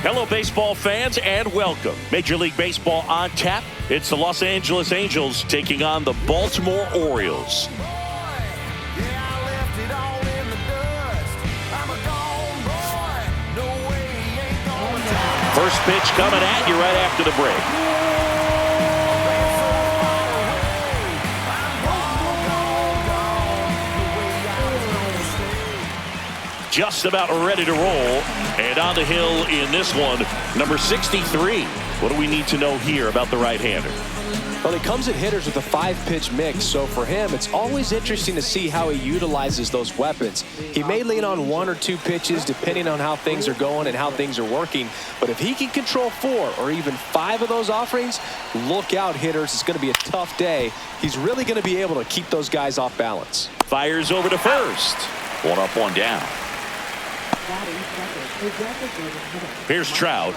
Hello, baseball fans, and welcome. Major League Baseball on tap. It's the Los Angeles Angels taking on the Baltimore Orioles. First pitch coming at you right after the break. Just about ready to roll, and on the hill in this one, number 63. What do we need to know here about the right-hander? Well, he comes at hitters with a 5-pitch mix, so for him, it's always interesting to see how he utilizes those weapons. He may lean on 1 or 2 pitches depending on how things are going and how things are working, but if he can control 4 or even 5 of those offerings, look out, hitters. It's going to be a tough day. He's really going to be able to keep those guys off balance. Fires over to first. 1 up, 1 down. Here's Trout.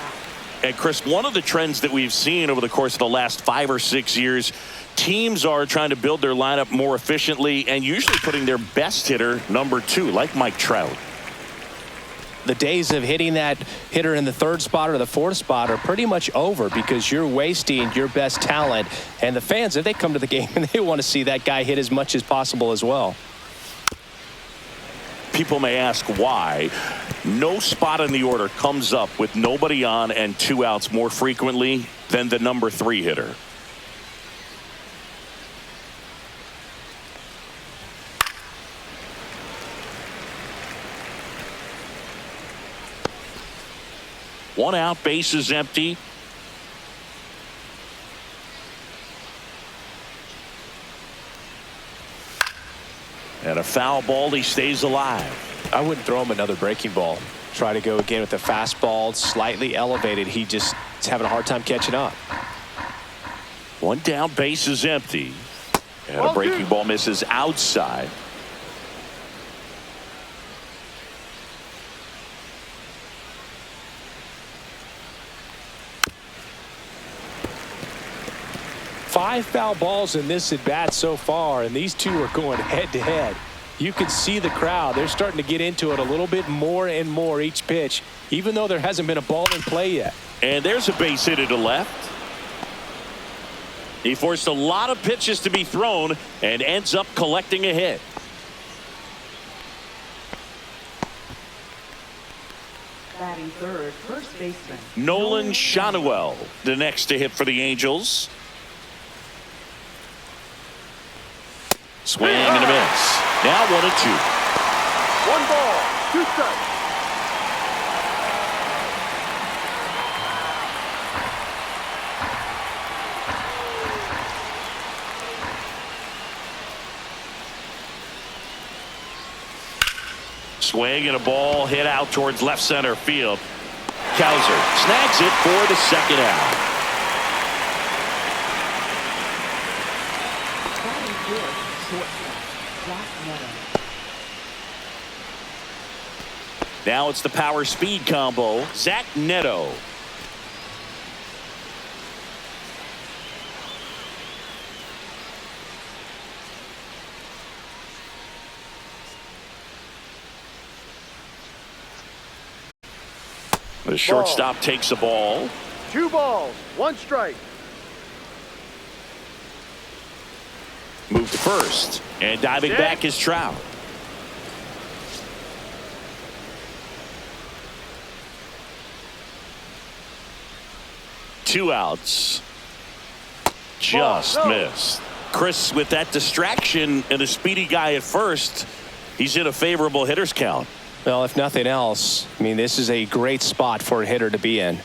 And Chris, one of the trends that we've seen over the course of the last 5 or 6 years, teams are trying to build their lineup more efficiently and usually putting their best hitter number 2, like Mike Trout. The days of hitting that hitter in the 3rd spot or the 4th spot are pretty much over because you're wasting your best talent. And the fans, if they come to the game and they want to see that guy hit as much as possible as well. People may ask why. No spot in the order comes up with nobody on and 2 outs more frequently than the number 3 hitter. One out, base is empty. And a foul ball, he stays alive. I wouldn't throw him another breaking ball. Try to go again with the fastball, slightly elevated. He just is having a hard time catching up. 1 down, base is empty. And a breaking ball misses outside. Five foul balls in this at bat so far, and these two are going head to head. You can see the crowd. They're starting to get into it a little bit more and more each pitch, even though there hasn't been a ball in play yet. And there's a base hit to left. He forced a lot of pitches to be thrown and ends up collecting a hit. Batting third, first baseman Nolan Shanuel, the next to hit for the Angels. Swing and a miss. Now 1-2. 1 ball, 2 strikes. Swing and a ball hit out towards left center field. Kowser snags it for the 2nd out. Now it's the power speed combo. Zach Neto. The shortstop takes the ball. 2 balls, 1 strike. Move to first. And diving back is Trout. Two outs. Just missed. Chris, with that distraction and a speedy guy at first, he's in a favorable hitter's count. Well, if nothing else, I mean, this is a great spot for a hitter to be in.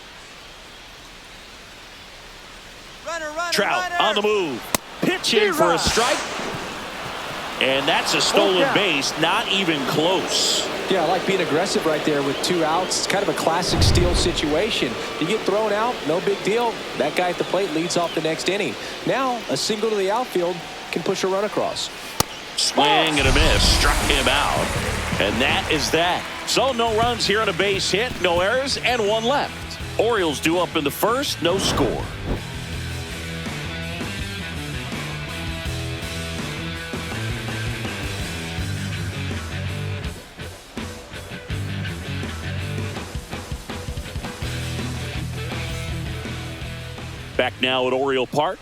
Trout on the move. Pitching for a strike. And that's a stolen base. Not even close. Yeah, I like being aggressive right there with 2 outs. It's kind of a classic steal situation. You get thrown out, no big deal. That guy at the plate leads off the next inning. Now, a single to the outfield can push a run across. Swing and a miss. Struck him out. And that is that. So no runs here on a base hit, no errors, and 1 left. Orioles due up in the first, no score. Back now at Oriole Park.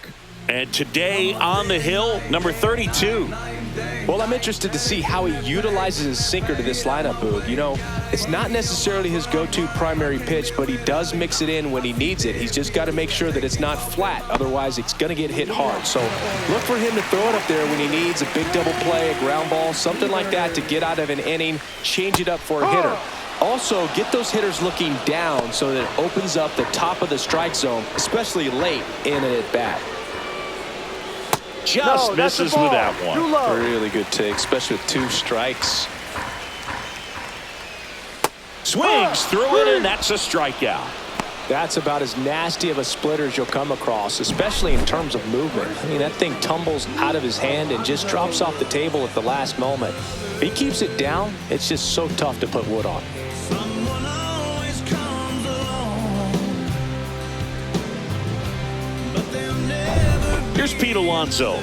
And today on the hill, number 32. Well, I'm interested to see how he utilizes his sinker to this lineup, Boog. You know, it's not necessarily his go-to primary pitch, but he does mix it in when he needs it. He's just got to make sure that it's not flat. Otherwise, it's going to get hit hard. So look for him to throw it up there when he needs a big double play, a ground ball, something like that to get out of an inning, change it up for a hitter. Also, get those hitters looking down so that it opens up the top of the strike zone, especially late in an at-bat. Just misses with that one. Really good take, especially with 2 strikes. Swings through it, and that's a strikeout. That's about as nasty of a splitter as you'll come across, especially in terms of movement. I mean, that thing tumbles out of his hand and just drops off the table at the last moment. If he keeps it down, it's just so tough to put wood on. Here's Pete Alonso.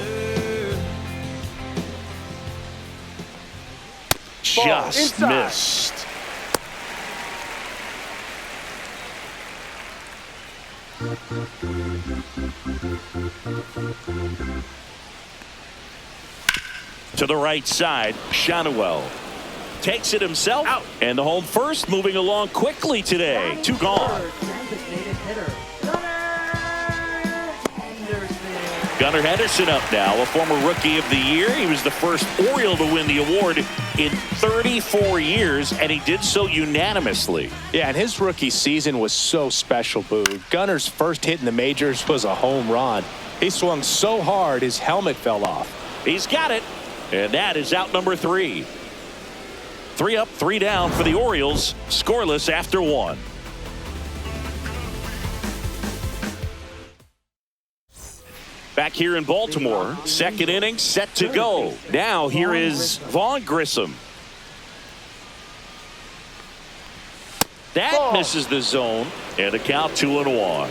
Just missed. To the right side, Shannawell takes it himself out, and the home first moving along quickly today. 2 gone. Gunnar Henderson up now, a former Rookie of the Year. He was the first Oriole to win the award in 34 years, and he did so unanimously. Yeah, and his rookie season was so special, Boo. Gunnar's first hit in the majors was a home run. He swung so hard his helmet fell off. He's got it, and that is out number 3. 3 up, 3 down for the Orioles, scoreless after 1. Back here in Baltimore, second inning set to go. Now here is Vaughn Grissom. That misses the zone, and a count 2-1.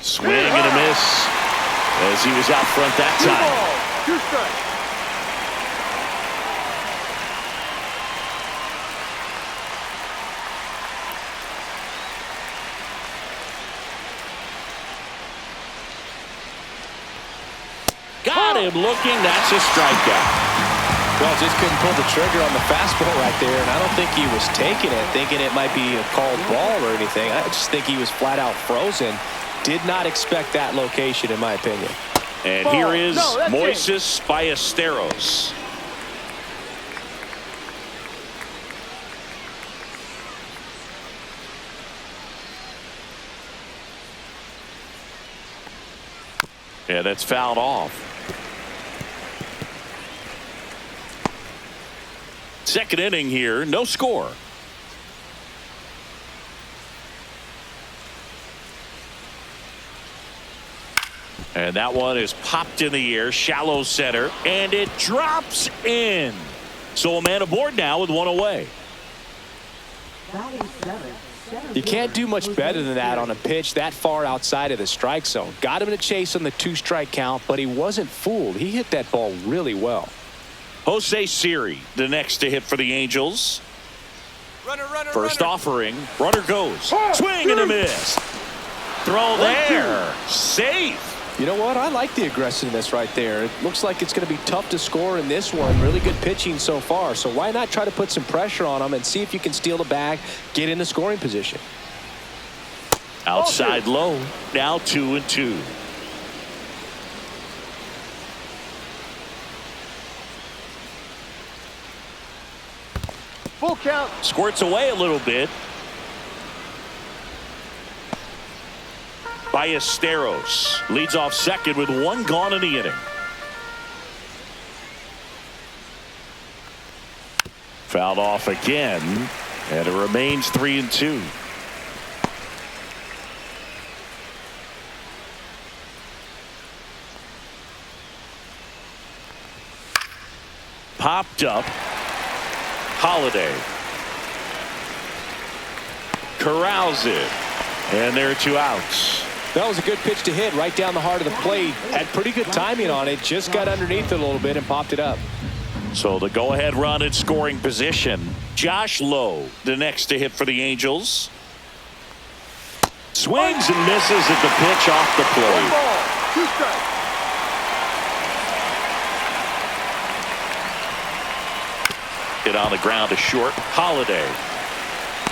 Swing and a miss as he was out front that time. 2 strikes. Got him looking. That's a strikeout. Well, just couldn't pull the trigger on the fastball right there, and I don't think he was taking it, thinking it might be a called ball or anything. I just think he was flat out frozen. Did not expect that location, in my opinion. And here is Moises Ballesteros. Yeah, that's fouled off. Second inning here, no score. And that one is popped in the air, shallow center, and it drops in. So a man aboard now with 1 away. You can't do much better than that on a pitch that far outside of the strike zone. Got him in a chase on the 2-strike count, but he wasn't fooled. He hit that ball really well. Jose Siri, the next to hit for the Angels. First offering, runner goes. Swing and a miss. Throw there. Safe. You know what? I like the aggressiveness right there. It looks like it's going to be tough to score in this one. Really good pitching so far. So why not try to put some pressure on him and see if you can steal the bag, get in the scoring position. Outside low. Now 2-2. Full count. Squirts away a little bit. Ballesteros leads off second with 1 gone in the inning. Fouled off again, and it remains 3-2. Popped up. Holiday corrals it, and there are 2 outs. That was a good pitch to hit right down the heart of the plate. Had pretty good timing on it. Just got underneath it a little bit and popped it up. So the go-ahead run in scoring position. Josh Lowe, the next to hit for the Angels. Swings and misses at the pitch off the plate. 1 ball, 2 strikes. Hit on the ground to short. Holiday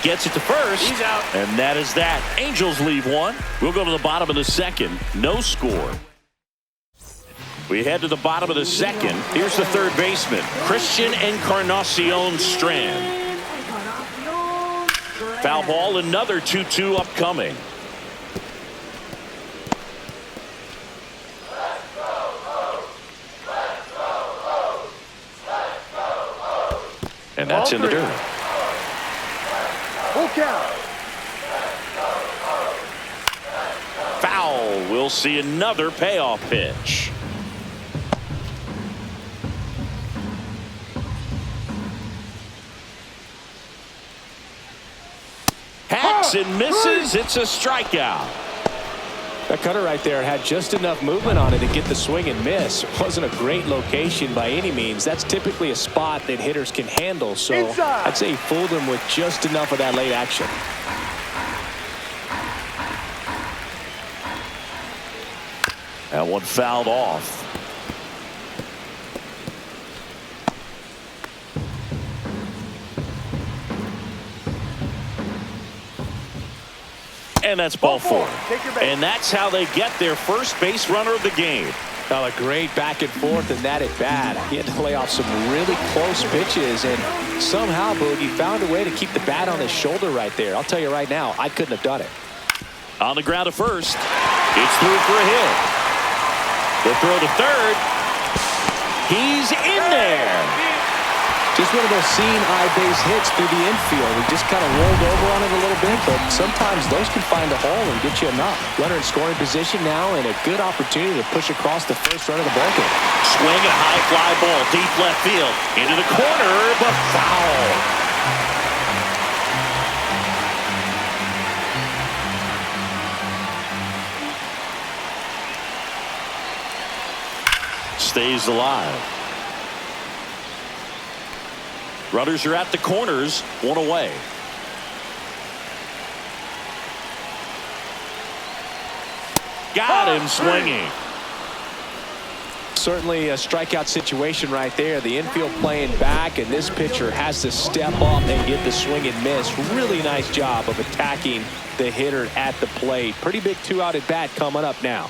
gets it to first. He's out. And that is that. Angels leave one. We'll go to the bottom of the second. No score. We head to the bottom of the second. Here's the third baseman, Christian Encarnacion Strand. Foul ball, another 2-2 upcoming. And that's in the dirt. Full count. Foul. We'll see another payoff pitch. Hacks and misses. It's a strikeout. That cutter right there had just enough movement on it to get the swing and miss. It wasn't a great location by any means. That's typically a spot that hitters can handle. So Inside. I'd say he fooled him with just enough of that late action. That one fouled off. And that's ball four. Take your base. And that's how they get their first base runner of the game. Well, a great back and forth and that at bat. He had to lay off some really close pitches, and somehow Boogie found a way to keep the bat on his shoulder right there. I'll tell you right now, I couldn't have done it. On the ground to first. It's through for a hit. The throw to third. He's in there. Just one of those seeing eye base hits through the infield. He just kind of rolled over on it a little bit, but sometimes those can find a hole and get you a knock. Runner in scoring position now, and a good opportunity to push across the first run of the ballgame. Swing and a high fly ball deep left field. Into the corner, but foul. Stays alive. Runners are at the corners, one away. Got him swinging. Certainly a strikeout situation right there. The infield playing back, and this pitcher has to step up and get the swing and miss. Really nice job of attacking the hitter at the plate. Pretty big 2-out at bat coming up now.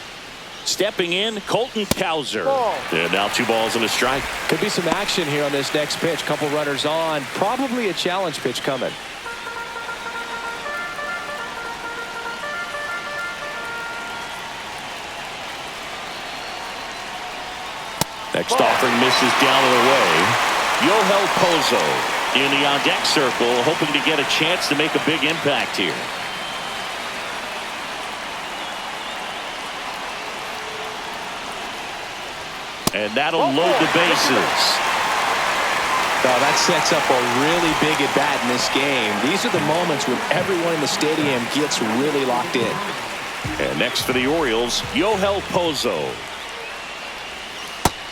Stepping in, Colton Cowser. Ball. And now 2 balls and a strike. Could be some action here on this next pitch. Couple runners on. Probably a challenge pitch coming. Next offering misses down and away. Yohel Pozo in the on-deck circle, hoping to get a chance to make a big impact here. And that'll load the bases. Now that sets up a really big at bat in this game. These are the moments when everyone in the stadium gets really locked in. And next for the Orioles, Yohel Pozo.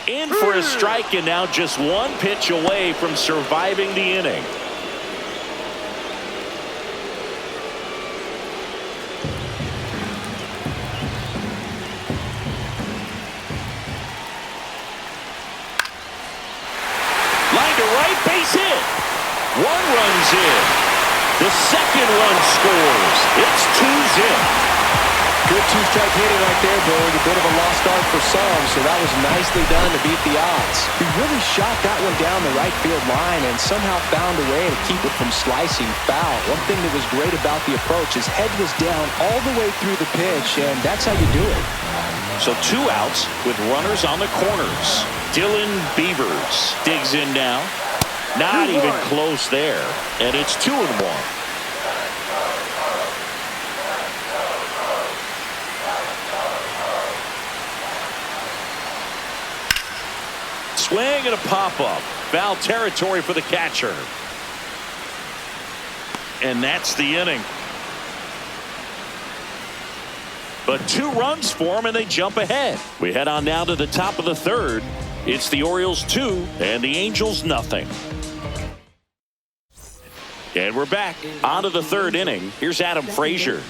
In for a strike, and now just 1 pitch away from surviving the inning. Line to right, base hit. 1 run's in. The second run scores. It's 2-zip. Good 2-strike hitting right there, Boog. A bit of a lost art for some, so that was nicely done to beat the odds. He really shot that one down the right field line and somehow found a way to keep it from slicing foul. One thing that was great about the approach, his head was down all the way through the pitch, and that's how you do it. So 2 outs with runners on the corners. Dylan Beavers digs in now. Not even close there. And it's 2-1. Swing and a pop-up. Foul territory for the catcher. And that's the inning. But 2 runs for them, and they jump ahead. We head on down to the top of the third. It's the Orioles 2 and the Angels nothing. And we're back on to the third inning. Here's Adam Frazier.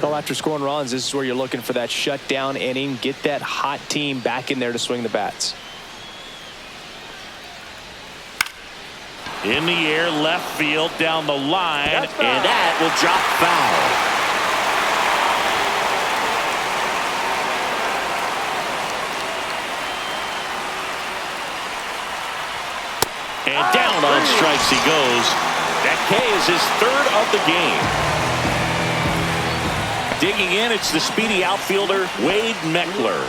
Well, after scoring runs, this is where you're looking for that shutdown inning. Get that hot team back in there to swing the bats. In the air, left field, down the line, and that will drop foul. And down on strikes he goes. That K is his third of the game. Digging in, it's the speedy outfielder, Wade Meckler.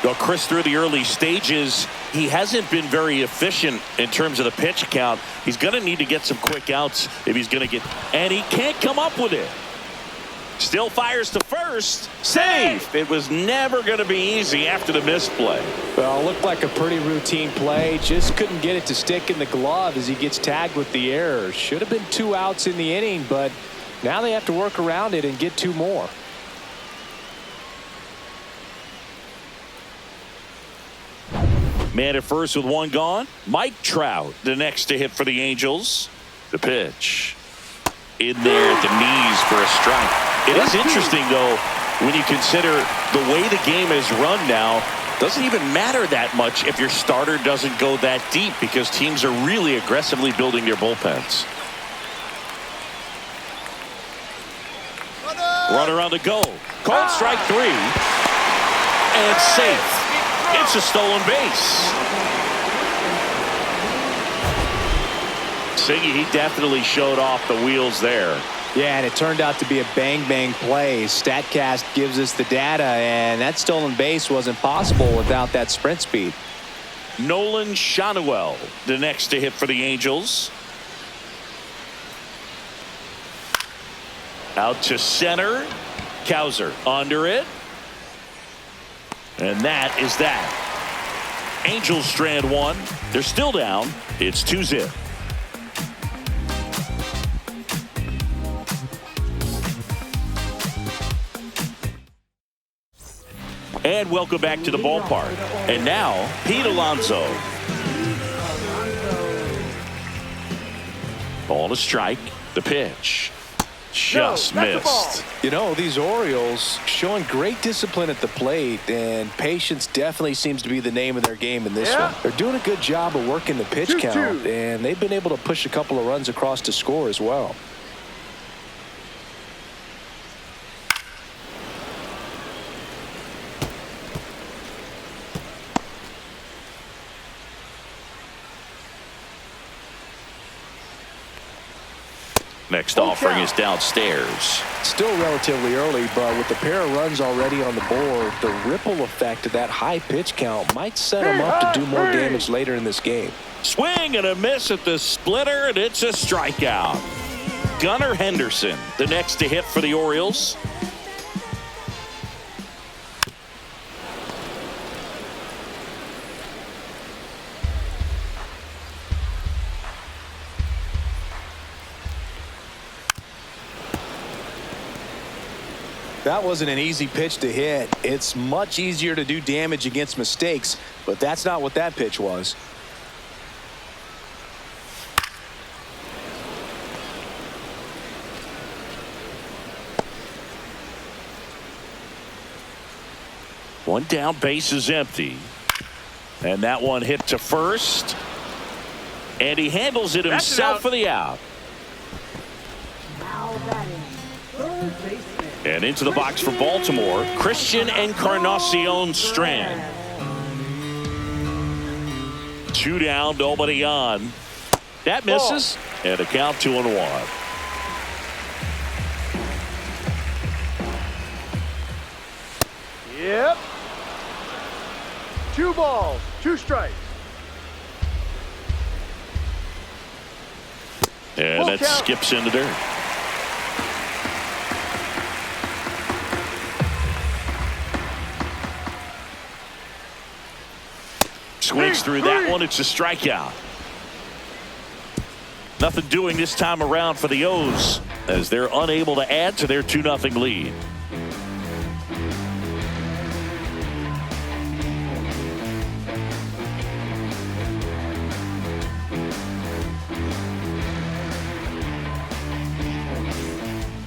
Well, Chris, through the early stages, he hasn't been very efficient in terms of the pitch count. He's going to need to get some quick outs if he's going to get, and he can't come up with it. Still fires to first. Safe. It was never going to be easy after the misplay. Well, it looked like a pretty routine play. Just couldn't get it to stick in the glove as he gets tagged with the error. Should have been 2 outs in the inning, but now they have to work around it and get 2 more. Man at first with 1 gone. Mike Trout, the next to hit for the Angels. The pitch. In there at the knees for a strike. It is interesting, though, when you consider the way the game is run now. Doesn't even matter that much if your starter doesn't go that deep because teams are really aggressively building their bullpens. Runner on the go. Called strike 3. And safe. It's a stolen base. Siggy, he definitely showed off the wheels there. Yeah, and it turned out to be a bang-bang play. StatCast gives us the data, and that stolen base wasn't possible without that sprint speed. Nolan Shanuel, the next to hit for the Angels. Out to center. Cowser under it. And that is that. Angels strand 1. They're still down. It's 2-0. And welcome back to the ballpark. And now, Pete Alonso. Ball to strike. The pitch. Just missed. You know, these Orioles showing great discipline at the plate, and patience definitely seems to be the name of their game in this one. They're doing a good job of working the pitch count, and they've been able to push a couple of runs across to score as well. Next offering is downstairs. Still relatively early, but with the pair of runs already on the board, the ripple effect of that high pitch count might set them up to do more damage later in this game. Swing and a miss at the splitter, and it's a strikeout. Gunnar Henderson, the next to hit for the Orioles. That wasn't an easy pitch to hit. It's much easier to do damage against mistakes, but that's not what that pitch was. One down, base is empty. And that one hit to first. And he handles it himself for the out. Now batting, third baseman. And into the box for Baltimore, Christian Encarnacion Strand. 2 down, nobody on. That misses, and a count 2-1. Yep. 2 balls, 2 strikes. And that skips into dirt. Swings through that one. It's a strikeout. Nothing doing this time around for the O's as they're unable to add to their 2-0 lead.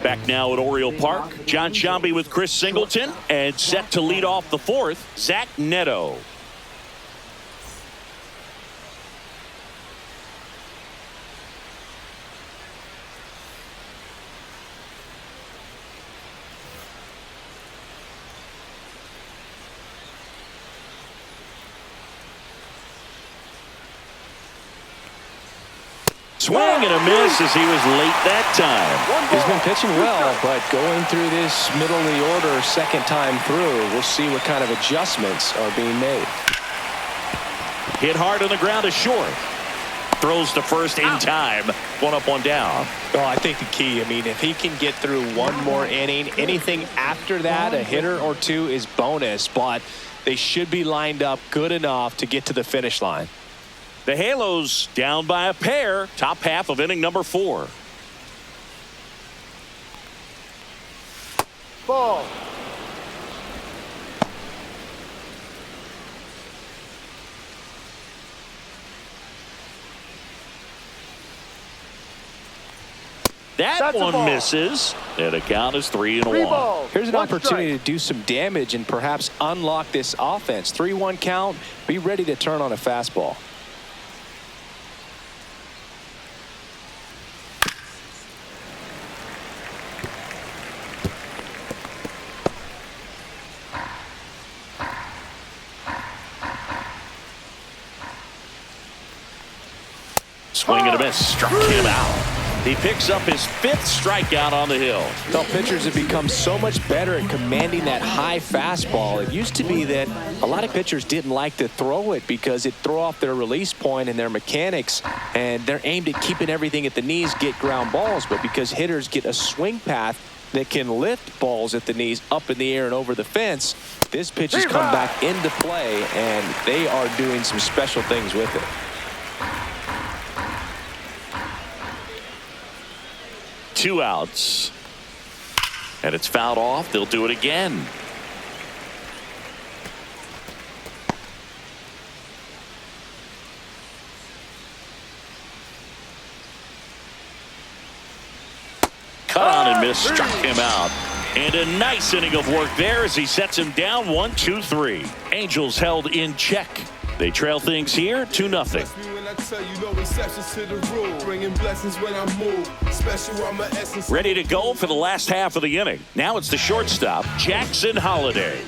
Back now at Oriole Park, John Shambi with Chris Singleton, and set to lead off the fourth, Zach Neto. Swing and a miss as he was late that time. He's been pitching well, but going through this middle of the order second time through, we'll see what kind of adjustments are being made. Hit hard on the ground to short. Throws to first in time. One up, one down. Well, I think the key, I mean, if he can get through one more inning, anything after that, a hitter or two is bonus, but they should be lined up good enough to get to the finish line. The Halos down by a pair. Top half of inning number 4. Ball. That one misses, and the count is 3-1. Here's an opportunity to do some damage and perhaps unlock this offense. 3-1 count. Be ready to turn on a fastball. Swing and a miss. Struck him out. He picks up his 5th strikeout on the hill. Well, pitchers have become so much better at commanding that high fastball. It used to be that a lot of pitchers didn't like to throw it because it'd throw off their release point and their mechanics, and they're aimed at keeping everything at the knees, get ground balls. But because hitters get a swing path that can lift balls at the knees up in the air and over the fence, this pitch has come back into play, and they are doing some special things with it. 2 outs. And it's fouled off. They'll do it again. Cut on and miss. Struck him out. And a nice inning of work there as he sets him down 1-2-3. Angels held in check. They trail things here 2-0. Ready to go for the last half of the inning. Now it's the shortstop, Jackson Holliday.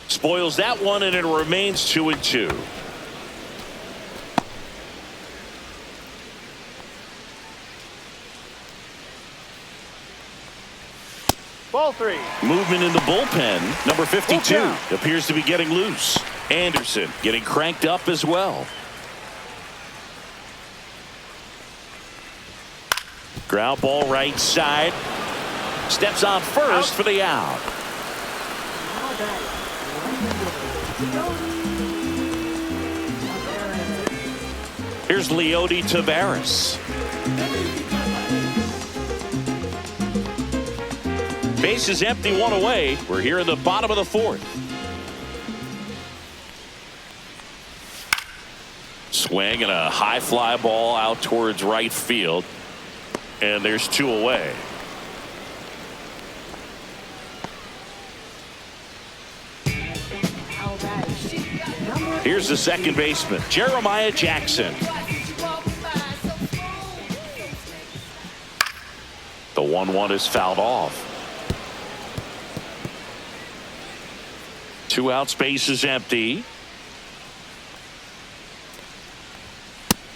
Spoils that one, and it remains 2-2. Ball 3. Movement in the bullpen. Number 52 appears to be getting loose. Anderson getting cranked up as well. Ground ball right side. Steps on first for the out. Here's Leody Taveras. Base is empty, 1 away. We're here in the bottom of the 4th. Swing and a high fly ball out towards right field. And there's 2 away. Here's the second baseman, Jeremiah Jackson. The 1-1 is fouled off. 2 out, space is empty.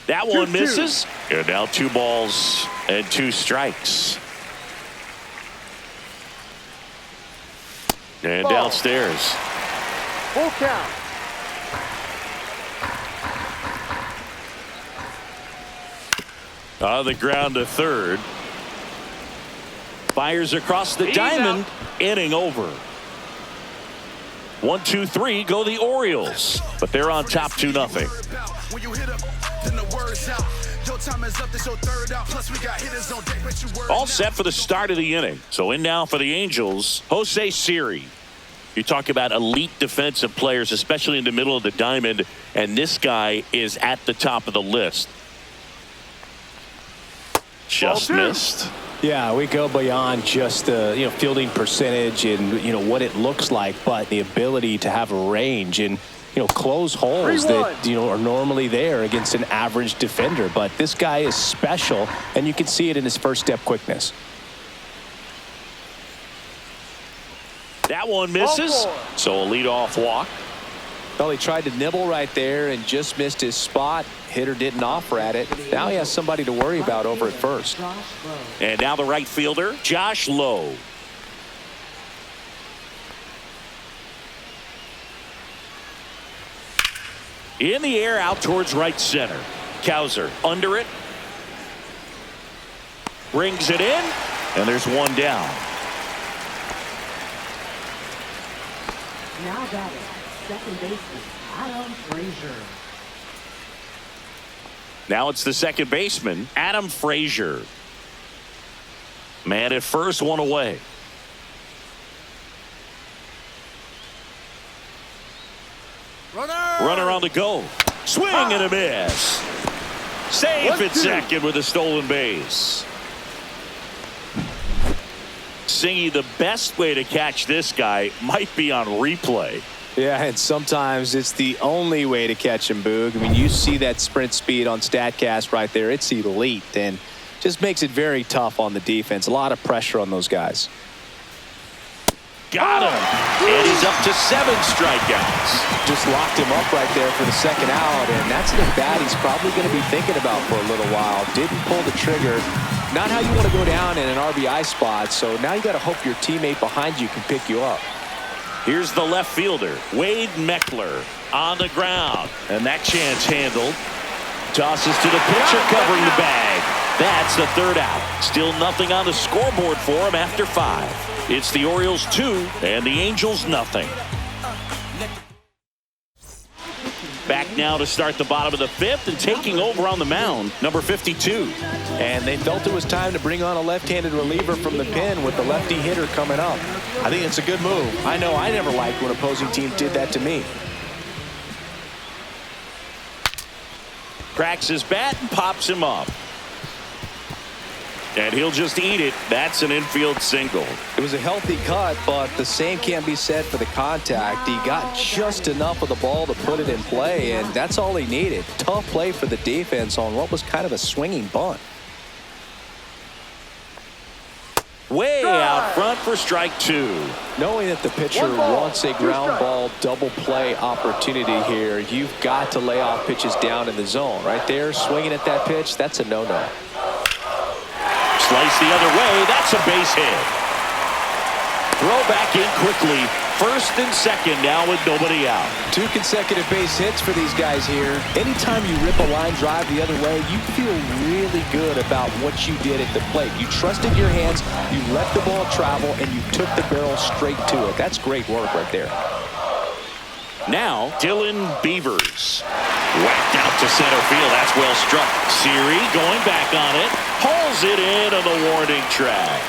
That one misses. And now 2 balls and 2 strikes. And downstairs. Full count. On the ground to third. Fires across the diamond. Inning over. 1-2-3 go the Orioles, but they're on top 2-0. then the word's out. Your time is up, this your third out. Plus we got hitters on deck, but you word All set for the start of the inning. So in now for the Angels, Jose Siri. You talk about elite defensive players, especially in the middle of the diamond, and this guy is at the top of the list. Just missed. Yeah, we go beyond just the fielding percentage and what it looks like, but the ability to have a range and close holes that are normally there against an average defender. But this guy is special, and you can see it in his first step quickness. That one misses. So a leadoff walk. Well, he tried to nibble right there and just missed his spot. Hitter didn't offer at it. Now he has somebody to worry about over at first. And now the right fielder, Josh Lowe. In the air out towards right center. Cowser under it. Brings it in. And there's one down. Now batting, second baseman, Adam Frazier. Now it's the second baseman, Adam Frazier. Man at first, one away. Runner on the go. Swing and a miss. Safe at second with a stolen base. Singy, the best way to catch this guy might be on replay. Yeah, and sometimes it's the only way to catch him, Boog. I mean, you see that sprint speed on StatCast right there. It's elite and just makes it very tough on the defense. A lot of pressure on those guys. Got him. And he's up to 7 strikeouts. Just locked him up right there for the second out, and that's an at-bat he's probably going to be thinking about for a little while. Didn't pull the trigger. Not how you want to go down in an RBI spot, so now you got to hope your teammate behind you can pick you up. Here's the left fielder, Wade Meckler, on the ground. And that chance handled. Tosses to the pitcher covering the bag. That's the third out. Still nothing on the scoreboard for him after 5. It's the Orioles 2 and the Angels nothing. Back now to start the bottom of the 5th and taking over on the mound, number 52. And they felt it was time to bring on a left-handed reliever from the pen with the lefty hitter coming up. I think it's a good move. I know I never liked when opposing teams did that to me. Cracks his bat and pops him up. And he'll just eat it. That's an infield single. It was a healthy cut, but the same can't be said for the contact. He got just enough of the ball to put it in play, and that's all he needed. Tough play for the defense on what was kind of a swinging bunt. Way out front for strike 2. Knowing that the pitcher wants a ground ball double play opportunity here, you've got to lay off pitches down in the zone. Right there, swinging at that pitch, that's a no-no. Slice the other way. That's a base hit. Throw back in quickly. First and second now with nobody out. 2 consecutive base hits for these guys here. Anytime you rip a line drive the other way, you feel really good about what you did at the plate. You trusted your hands, you let the ball travel, and you took the barrel straight to it. That's great work right there. Now, Dylan Beavers. Whacked out to center field. That's well struck. Siri going back on it. Hauls it in on the warning track.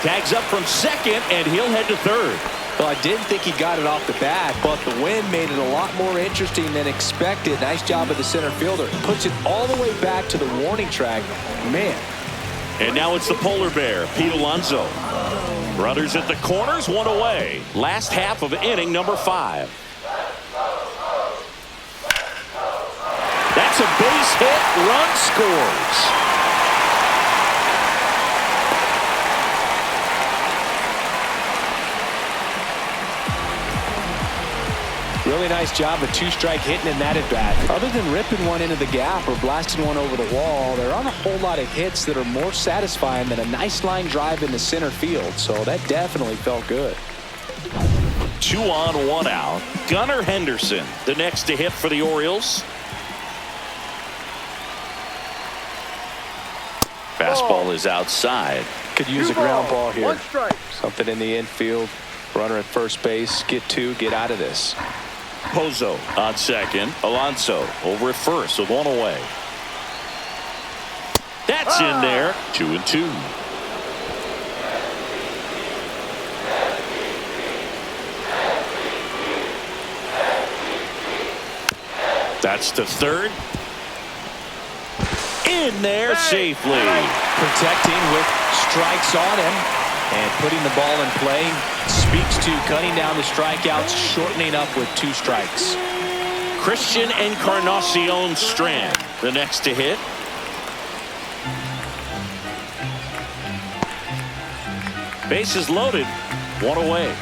Tags up from second, and he'll head to third. Well, I didn't think he got it off the bat, but the wind made it a lot more interesting than expected. Nice job of the center fielder. Puts it all the way back to the warning track. Man. And now it's the polar bear, Pete Alonso. Runners at the corners, 1 away. Last half of inning number 5. That's a base hit. Run scores. Really nice job of 2-strike hitting in that at bat. Other than ripping one into the gap or blasting one over the wall, there aren't a whole lot of hits that are more satisfying than a nice line drive into center field. So that definitely felt good. 2 on, 1 out. Gunnar Henderson, the next to hit for the Orioles. Fastball is outside. Could use a ground ball here. 1 strike. Something in the infield. Runner at first base. Get 2. Get out of this. Pozo on second. Alonso over at first with 1 away. That's in there. 2-2. That's to third. In there safely. Protecting with strikes on him and putting the ball in play. Speaks to cutting down the strikeouts, shortening up with 2 strikes. Christian Encarnacion Strand, the next to hit. Bases loaded, 1 away.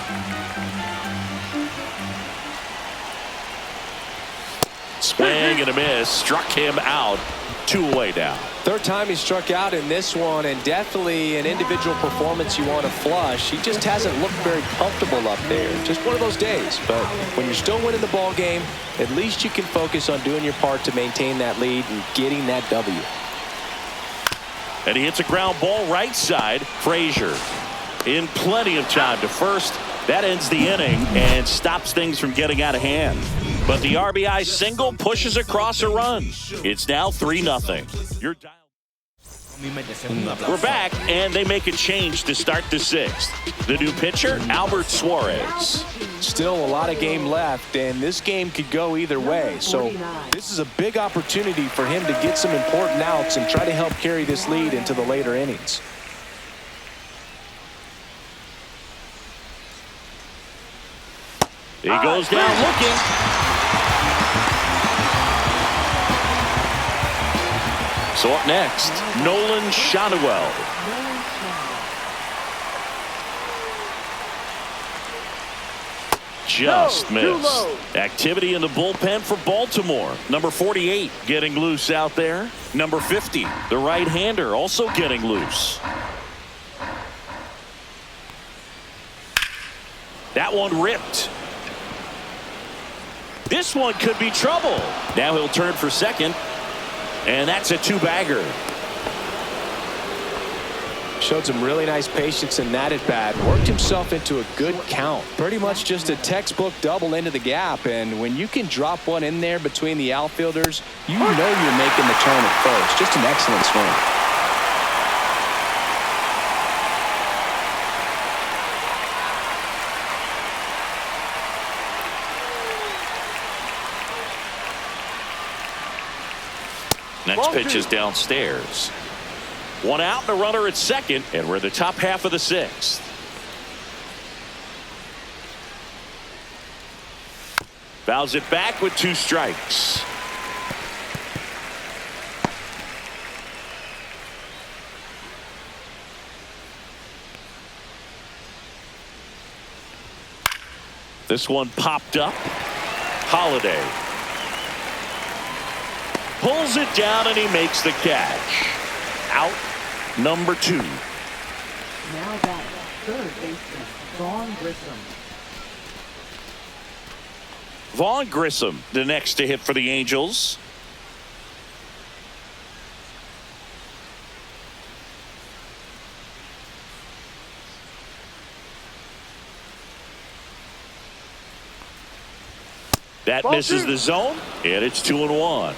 Swing and a miss, struck him out. 2 away now. Third time he struck out in this one, and definitely an individual performance you want to flush. He just hasn't looked very comfortable up there. Just one of those days. But when you're still winning the ball game, at least you can focus on doing your part to maintain that lead and getting that W. And he hits a ground ball right side. Frazier in plenty of time to first. That ends the inning and stops things from getting out of hand. But the RBI single pushes across a run. It's now 3-0. We're back, and they make a change to start the 6th. The new pitcher, Albert Suarez. Still a lot of game left, and this game could go either way. So this is a big opportunity for him to get some important outs and try to help carry this lead into the later innings. He goes down looking. So up next, Nolan Shotwell. Just missed. Activity in the bullpen for Baltimore. Number 48 getting loose out there. Number 50, the right-hander, also getting loose. That one ripped. This one could be trouble. Now he'll turn for second. And that's a 2-bagger. Showed some really nice patience in that at bat. Worked himself into a good count. Pretty much just a textbook double into the gap. And when you can drop one in there between the outfielders, you know you're making the turn at first. Just an excellent swing. Next pitch is downstairs. 1 out and a runner at second, and we're in the top half of the 6th. Fouls it back with 2 strikes. This one popped up. Holiday pulls it down, and he makes the catch. Out number 2. Now batting, third baseman, Vaughn Grissom. Vaughn Grissom, the next to hit for the Angels. That misses the zone, and it's 2-1.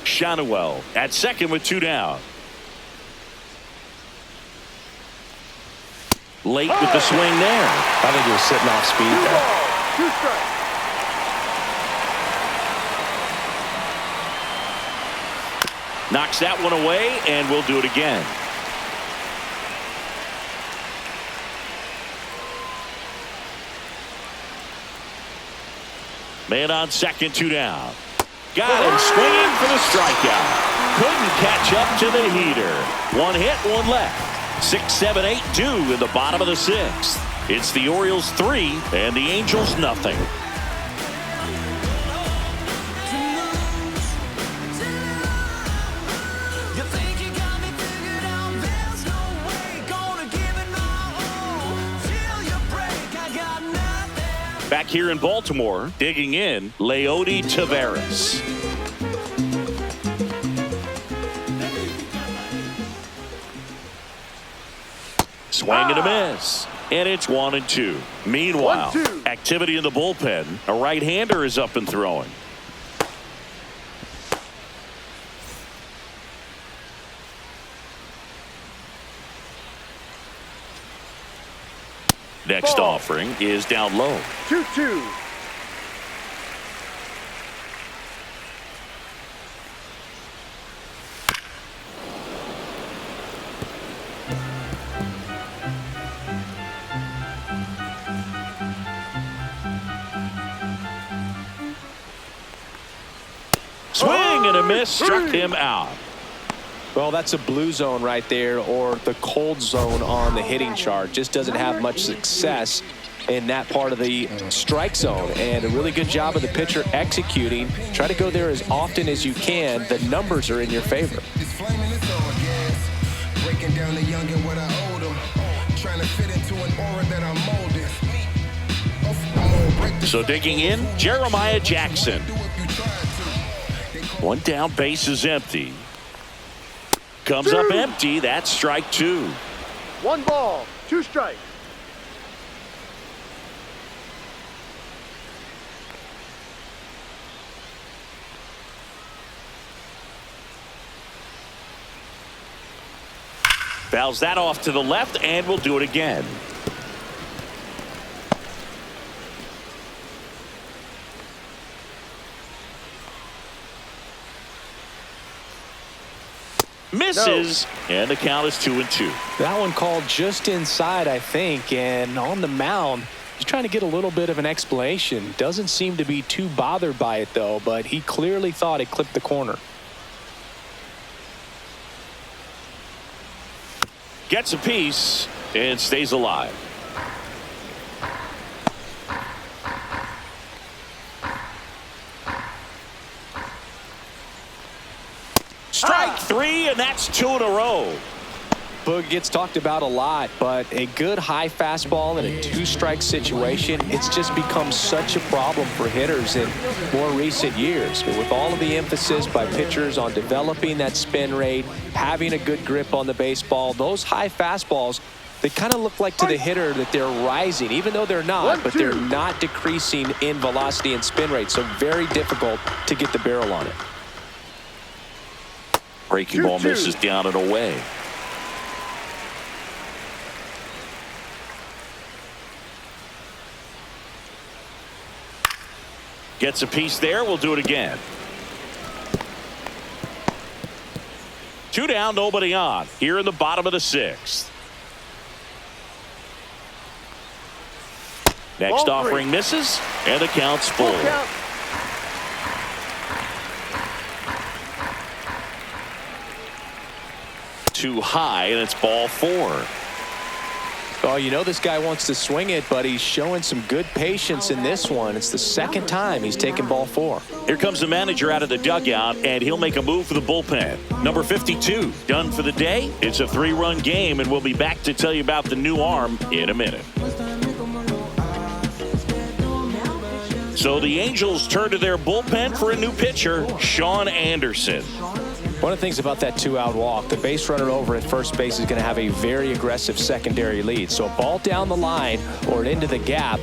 Shotwell at second with 2 down. Late with the swing there. I think he was sitting off speed there. 2 strikes. Knocks that one away, and we'll do it again. Man on second, 2 down. Got him swinging for the strikeout. Couldn't catch up to the heater. 1 hit, 1 left. 6, 7, 8, 2 in the bottom of the 6th. It's the Orioles 3 and the Angels nothing. Back here in Baltimore, digging in, Leody Taveras. Swing and a miss. And it's 1-2. Meanwhile, 1-2. activity in the bullpen. A right-hander is up and throwing. Next Ball. offering is down low. 2-2. Swing and a miss, struck him out. Well, that's a blue zone right there, or the cold zone on the hitting chart. Just doesn't have much success in that part of the strike zone. And a really good job of the pitcher executing. Try to go there as often as you can. The numbers are in your favor. Breaking down the young and what I owed them. Trying to fit into an aura that I'm molded. So digging in, Jeremiah Jackson. One down, base is empty. Comes up empty. That's strike 2. 1 ball, 2 strikes. Fouls that off to the left, and we'll do it again. Misses, and the count is 2-2. That one called just inside, I think, and on the mound, he's trying to get a little bit of an explanation. Doesn't seem to be too bothered by it, though, but he clearly thought it clipped the corner. Gets a piece and stays alive. Strike 3, and that's 2 in a row. Boog gets talked about a lot, but a good high fastball in a 2-strike situation, it's just become such a problem for hitters in more recent years. But with all of the emphasis by pitchers on developing that spin rate, having a good grip on the baseball, those high fastballs, they kind of look like to the hitter that they're rising, even though they're not, but they're not decreasing in velocity and spin rate. So very difficult to get the barrel on it. Breaking ball misses down and away. Gets a piece there. We'll do it again. 2 down, nobody on. Here in the bottom of the 6th. Next Ball offering 3. misses, and the count's full. Count. Too high, and it's ball 4. Oh, you know this guy wants to swing it, but he's showing some good patience in this one. It's the second time he's taken ball 4. Here comes the manager out of the dugout, and he'll make a move for the bullpen. Number 52, done for the day. It's a 3-run game, and we'll be back to tell you about the new arm in a minute. So the Angels turn to their bullpen for a new pitcher, Sean Anderson. One of the things about that 2-out walk, the base runner over at first base is going to have a very aggressive secondary lead. So a ball down the line or into the gap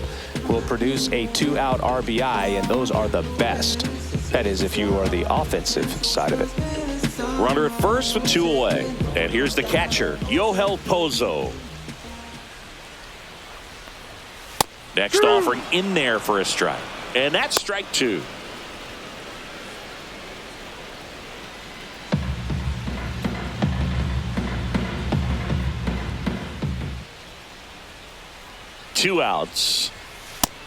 will produce a 2-out RBI, and those are the best. That is, if you are the offensive side of it. Runner at first with 2 away. And here's the catcher, Yohel Pozo. Next offering in there for a strike. And that's strike 2. Two outs.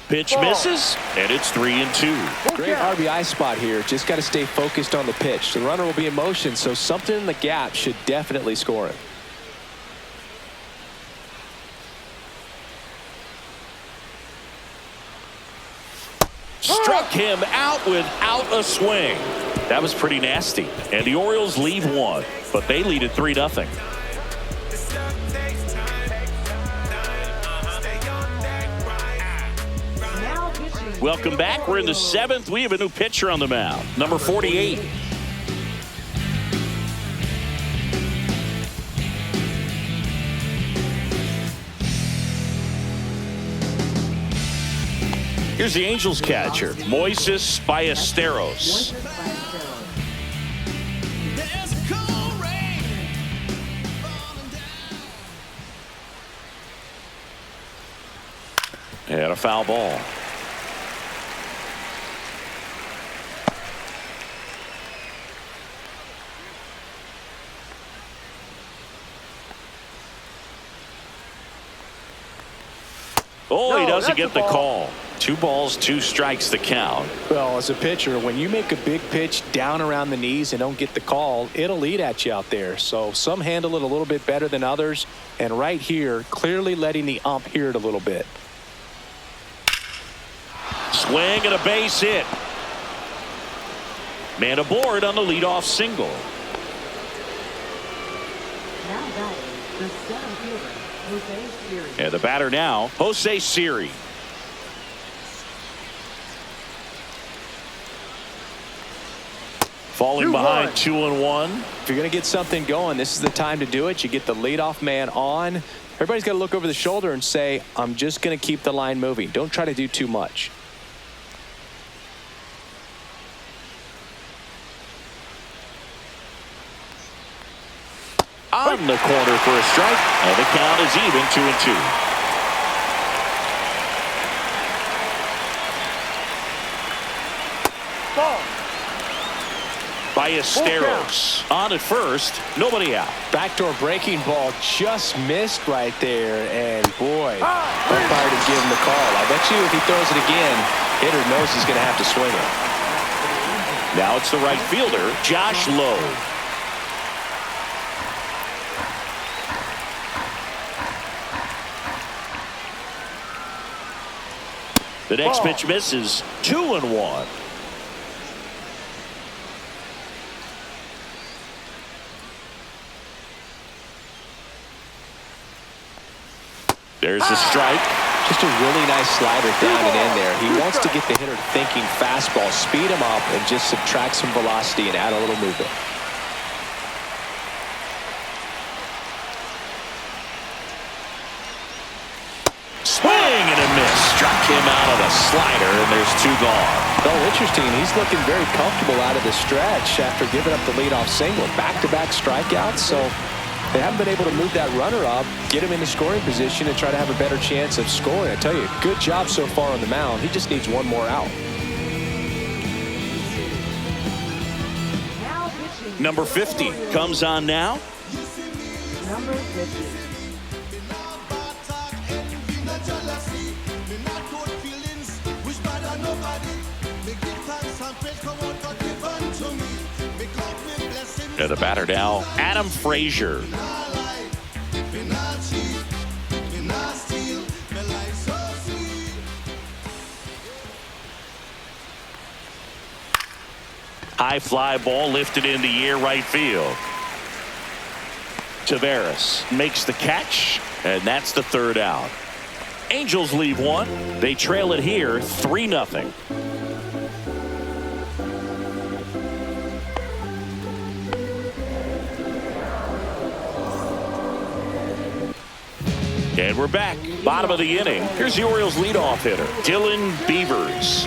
Pitch misses, and it's 3-2. Great RBI spot here. Just got to stay focused on the pitch. The runner will be in motion, so something in the gap should definitely score it. Struck him out without a swing. That was pretty nasty. And the Orioles leave 1, but they lead at 3-0. Welcome back. We're in the 7th. We have a new pitcher on the mound, number 48. Here's the Angels catcher, Moises Ballesteros. And a foul ball. Oh, he doesn't get the call. 2 balls, 2 strikes the count. Well, as a pitcher, when you make a big pitch down around the knees and don't get the call, it'll eat at you out there. So some handle it a little bit better than others. And right here, clearly letting the ump hear it a little bit. Swing and a base hit. Man aboard on the leadoff single. Now batting, the center fielder, Jose Siri. And the batter now, Jose Siri. Falling behind 2-1. If you're going to get something going, this is the time to do it. You get the leadoff man on. Everybody's got to look over the shoulder and say, I'm just going to keep the line moving. Don't try to do too much. On the corner for a strike, and the count is even 2-2. Ball. Ballesteros on at first, nobody out. Backdoor breaking ball just missed right there, and boy, umpire to give him the call. I bet you if he throws it again, hitter knows he's going to have to swing it. Now it's the right fielder, Josh Lowe. The next pitch misses. 2-1. There's the strike. Just a really nice slider down and in there. He wants to get the hitter thinking fastball, speed him up, and just subtract some velocity and add a little movement. Swing and a miss. Struck him out of the slider, and there's 2 gone. Oh, interesting. He's looking very comfortable out of the stretch after giving up the leadoff single. Back-to-back strikeouts, so they haven't been able to move that runner up, get him in the scoring position, and try to have a better chance of scoring. I tell you, good job so far on the mound. He just needs one more out. Now pitching. Number 50 comes on now. Number 50. And the batter now, Adam Frazier. High fly ball lifted in the air right field. Taveras makes the catch, and that's the 3rd out. Angels leave 1. They trail it here 3-0. And we're back. Bottom of the inning. Here's the Orioles leadoff hitter, Dylan Beavers.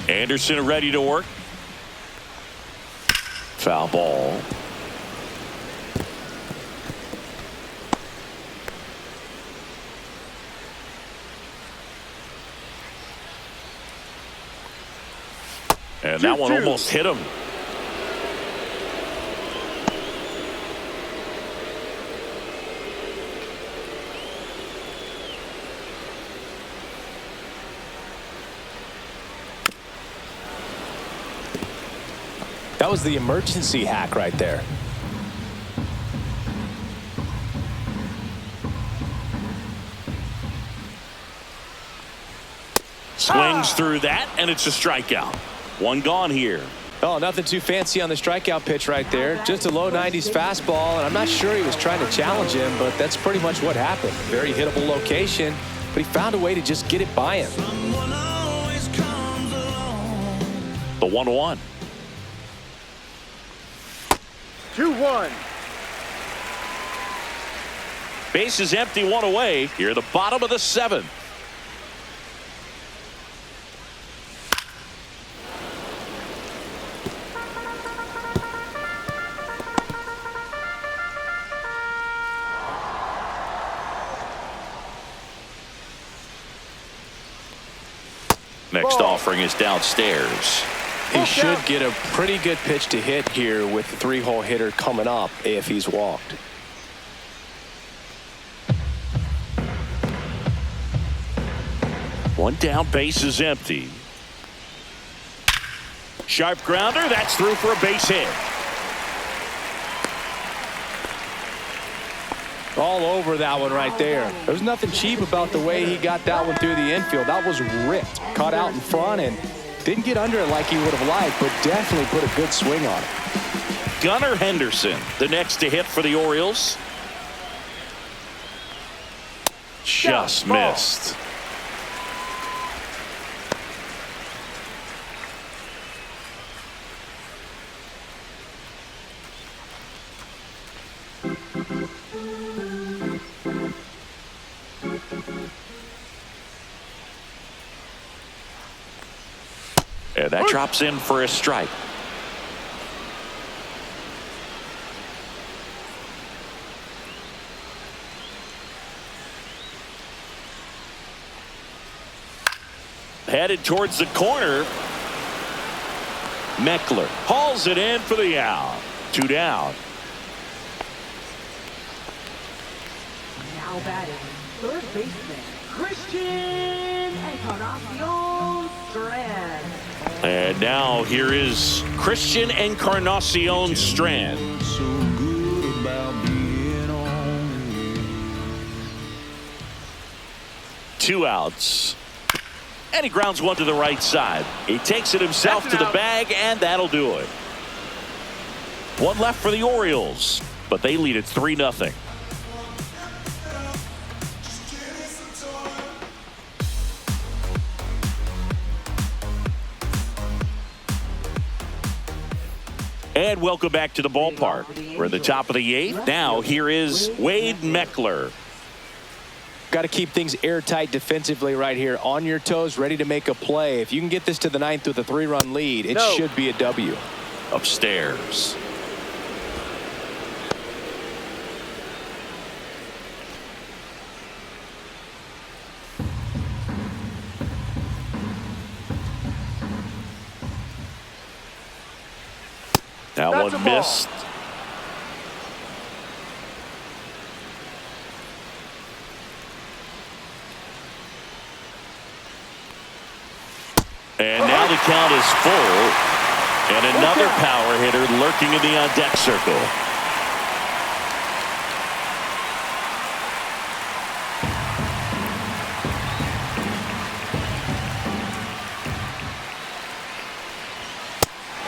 Anderson ready to work. Foul ball. And that one almost hit him. That was the emergency hack right there. Swings through that, and it's a strikeout. 1 gone here. Oh, nothing too fancy on the strikeout pitch right there. Just a low 90s fastball, and I'm not sure he was trying to challenge him, but that's pretty much what happened. Very hittable location, but he found a way to just get it by him. The 1-1. 2-1. Base is empty, 1 away. Here, the bottom of the 7th. Next offering is downstairs. He should get a pretty good pitch to hit here with the 3-hole hitter coming up if he's walked. One down, base is empty. Sharp grounder, that's through for a base hit. All over that one right there. There's nothing cheap about the way he got that one through the infield. That was ripped, caught out in front, and didn't get under it like he would have liked, but definitely put a good swing on it. Gunnar Henderson, the next to hit for the Orioles. Just missed. And that drops in for a strike. Headed towards the corner. Meckler hauls it in for the out. 2 down. Now batting, third baseman, Christian Strand. And now here is Christian Encarnacion Strand. 2 outs. And he grounds one to the right side. He takes it himself to the bag, and that'll do it. 1 left for the Orioles, but they lead it 3-0. And welcome back to the ballpark. We're at the top of the 8th. Now here is Wade Meckler. Got to keep things airtight defensively right here. On your toes, ready to make a play. If you can get this to the 9th with a 3-run lead, it should be a W. Upstairs. That one missed. And now the count is full. And another power hitter lurking in the on-deck circle.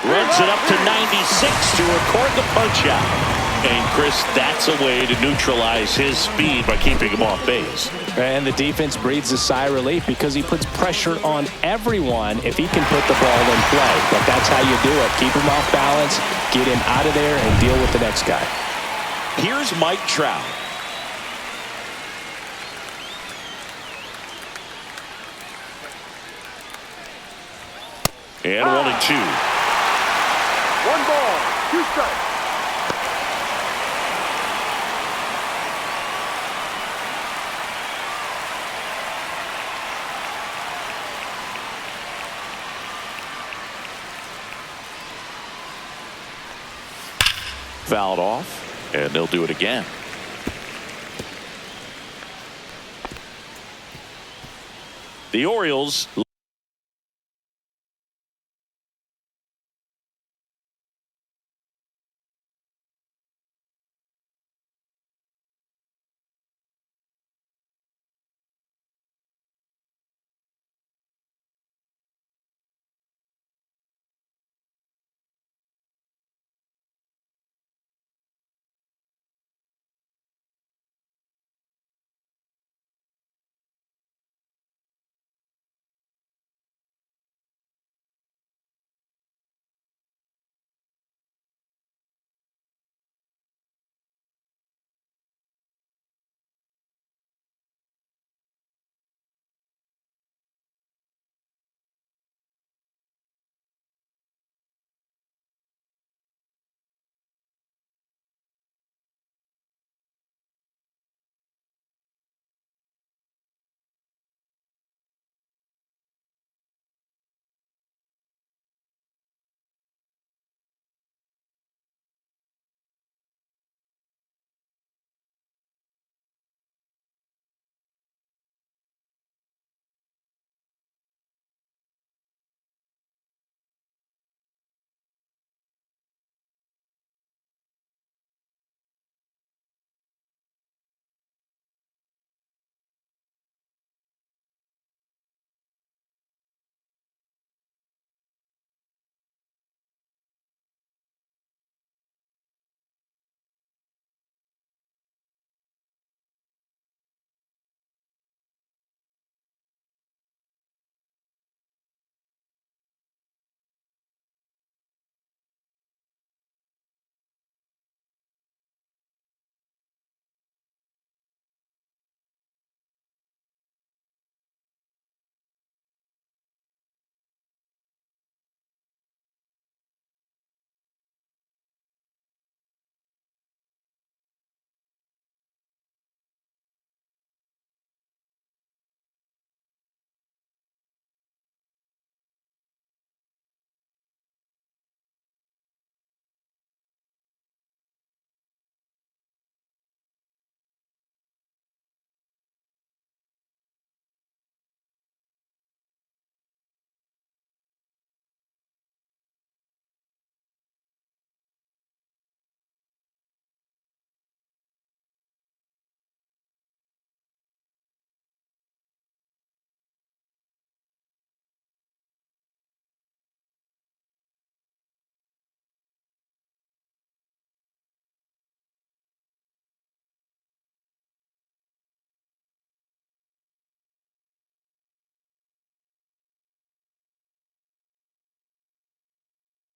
Runs it up to 96 to record the punch out. And Chris, that's a way to neutralize his speed by keeping him off base. And the defense breathes a sigh of relief because he puts pressure on everyone if he can put the ball in play. But that's how you do it. Keep him off balance, get him out of there, and deal with the next guy. Here's Mike Trout. And 1-2. 1 ball, 2 strikes. Fouled off, and they'll do it again. The Orioles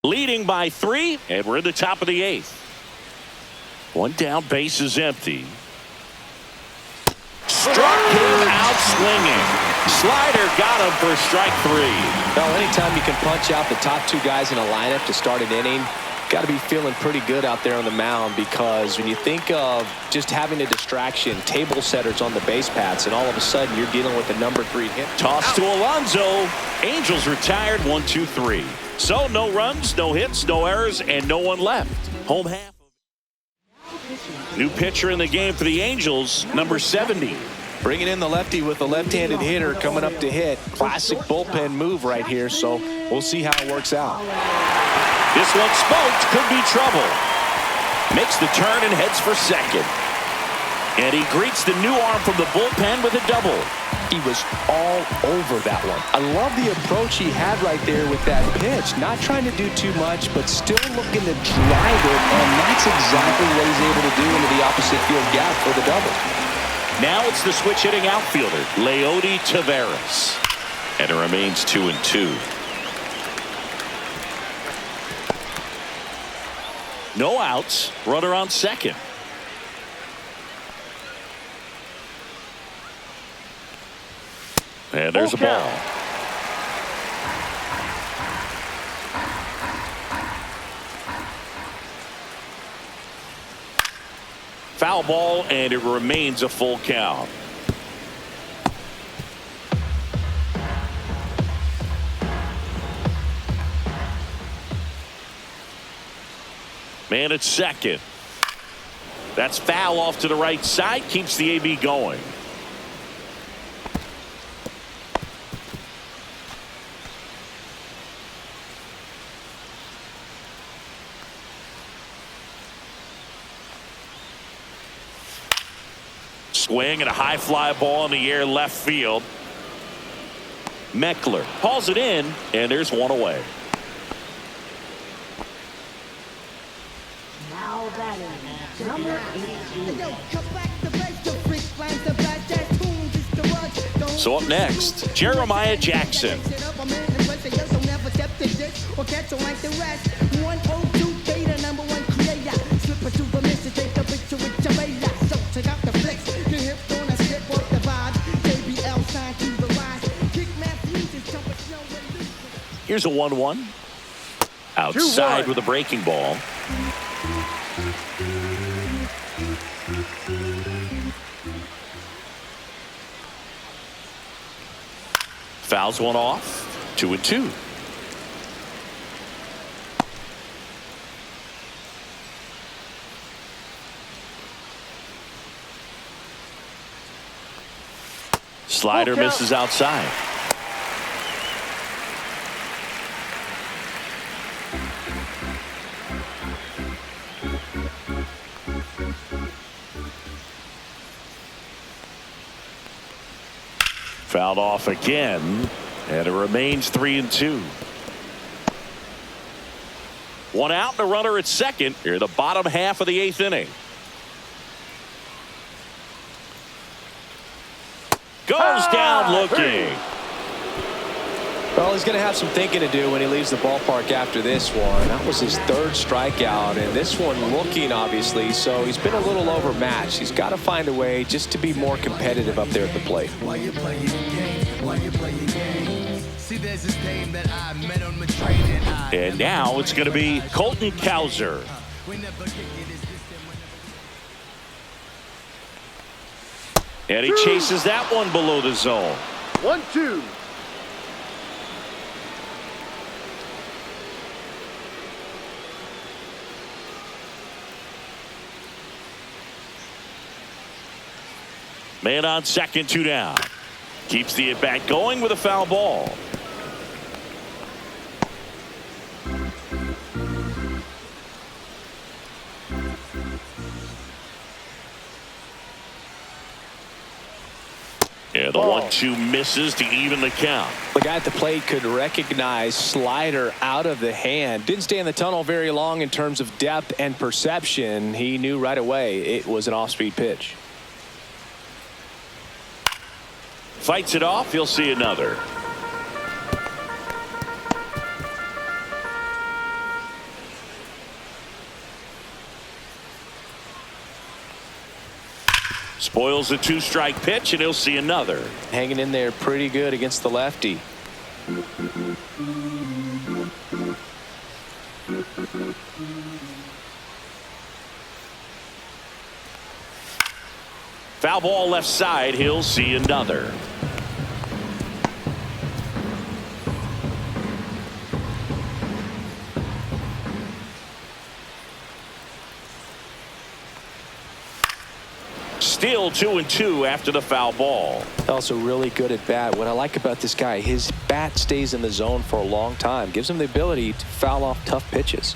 Leading by 3, and we're in the top of the 8th. One down, base is empty. Struck him out swinging. Slider got him for strike 3. Well, anytime you can punch out the top 2 guys in a lineup to start an inning, got to be feeling pretty good out there on the mound, because when you think of just having a distraction, table setters on the base paths, and all of a sudden you're dealing with the number 3 hit. Toss to Alonso. Angels retired 1-2-3. So no runs, no hits, no errors, and no one left. Home half. New pitcher in the game for the Angels, number 70. Bringing in the lefty with a left-handed hitter coming up to hit. Classic bullpen move right here, so we'll see how it works out. This one smoked, could be trouble. Makes the turn and heads for second. And he greets the new arm from the bullpen with a double. He was all over that one. I love the approach he had right there with that pitch. Not trying to do too much, but still looking to drive it, and that's exactly what he's able to do into the opposite field gap for the double. Now it's the switch hitting outfielder, Leody Taveras. And it remains 2-2. No outs, runner on second. And there's a ball. Foul ball, and it remains a full count. Man at second. That's foul off to the right side, keeps the AB going. Swing and a high fly ball in the air left field. Meckler hauls it in, and there's one away. Now that is number 18. So up next, Jeremiah Jackson. Here's a 1-1. Outside with a breaking ball. Fouls one off. 2-2. Slider misses outside. Fouled off again, and it remains 3-2. One out and a runner at second here in the bottom half of the 8th inning. Goes down looking. Well, he's going to have some thinking to do when he leaves the ballpark after this one. That was his 3rd strikeout, and this one looking, obviously, so he's been a little overmatched. He's got to find a way just to be more competitive up there at the plate. And now it's going to be Colton Cowser. And he chases that one below the zone. 1-2. Man on second, 2 down. Keeps the at-bat going with a foul ball. Yeah, the 1-2 misses to even the count. The guy at the plate could recognize slider out of the hand. Didn't stay in the tunnel very long in terms of depth and perception. He knew right away it was an off-speed pitch. Fights it off. He'll see another. Spoils the 2-strike pitch, and he'll see another. Hanging in there pretty good against the lefty. Foul ball left side. He'll see another. Still 2-2 after the foul ball. Also really good at bat. What I like about this guy, his bat stays in the zone for a long time. Gives him the ability to foul off tough pitches.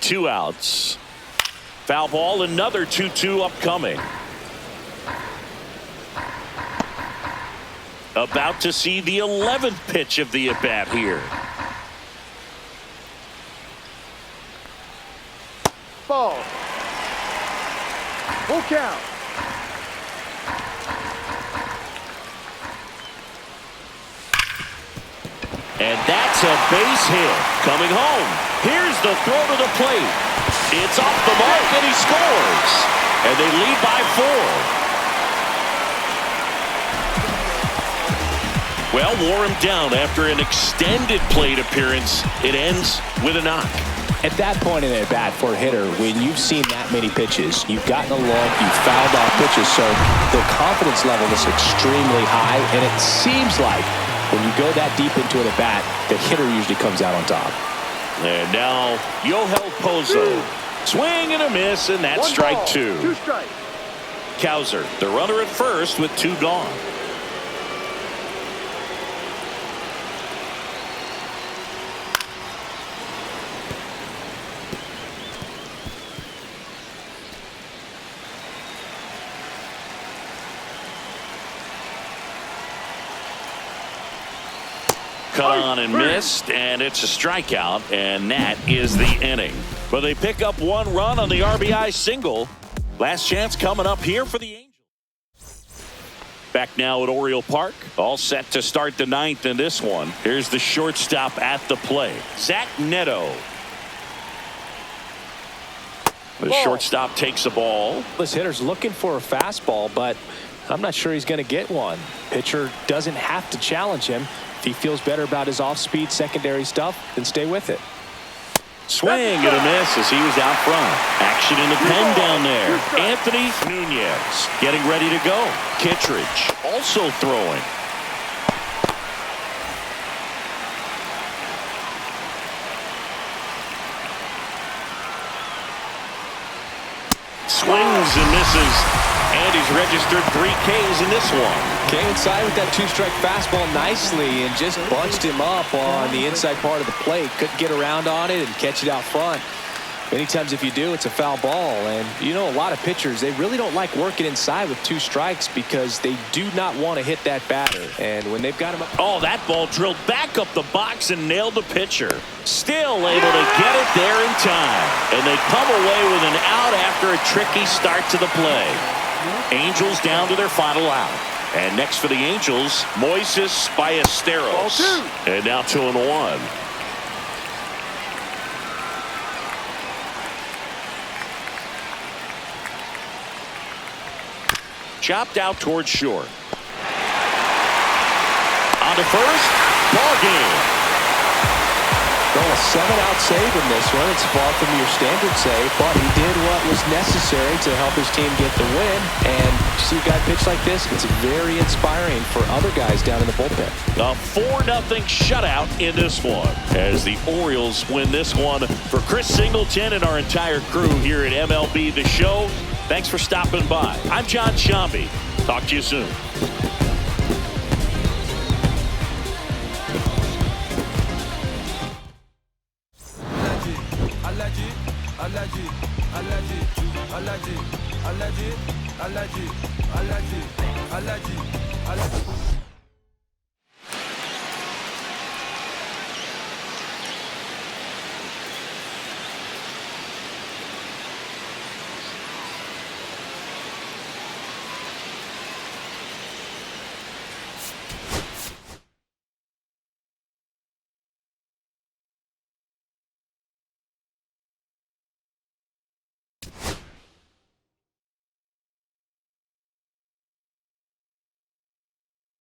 2 outs. Foul ball, another 2-2 upcoming. About to see the 11th pitch of the at-bat here. Ball. Full count. And that's a base hit. Coming home. Here's the throw to the plate. It's off the mark, and he scores. And they lead by 4. Well, wore him down after an extended plate appearance. It ends with a knock. At that point in the at-bat for a hitter, when you've seen that many pitches, you've gotten a look, you've fouled off pitches, so the confidence level is extremely high, and it seems like when you go that deep into an at-bat, the hitter usually comes out on top. And now, Yohel Pozo. Swing and a miss, and that's strike 2. 2 strikes. Cowser, the runner at first with 2 gone. Cut on and missed, and it's a strikeout, and that is the inning. But they pick up 1 run on the RBI single. Last chance coming up here for the Angels. Back now at Oriole Park, all set to start the 9th in this one. Here's the shortstop at the plate, Zach Neto. The shortstop takes the ball. This hitter's looking for a fastball, but I'm not sure he's going to get one. Pitcher doesn't have to challenge him. If he feels better about his off-speed secondary stuff, then stay with it. Swing and a miss as he was out front. Action in the pen down there. Anthony Nunez getting ready to go. Kittredge also throwing. Swings and misses. And he's registered 3 Ks in this one. Came inside with that 2-strike fastball nicely and just bunched him up on the inside part of the plate. Couldn't get around on it and catch it out front. Many times if you do, it's a foul ball. And you know, a lot of pitchers, they really don't like working inside with 2 strikes because they do not want to hit that batter. And when they've got him up. Oh, that ball drilled back up the box and nailed the pitcher. Still able to get it there in time. And they come away with an out after a tricky start to the play. Angels down to their final out. And next for the Angels, Moises Ballesteros. And now 2-1. Chopped out towards short. On to first. Ball game. Well, a 7-out save in this one. It's far from your standard save, but he did what was necessary to help his team get the win. And to see a guy pitch like this, it's very inspiring for other guys down in the bullpen. A 4-0 shutout in this one as the Orioles win this one. For Chris Singleton and our entire crew here at MLB The Show, thanks for stopping by. I'm John Shambi. Talk to you soon. Allergy.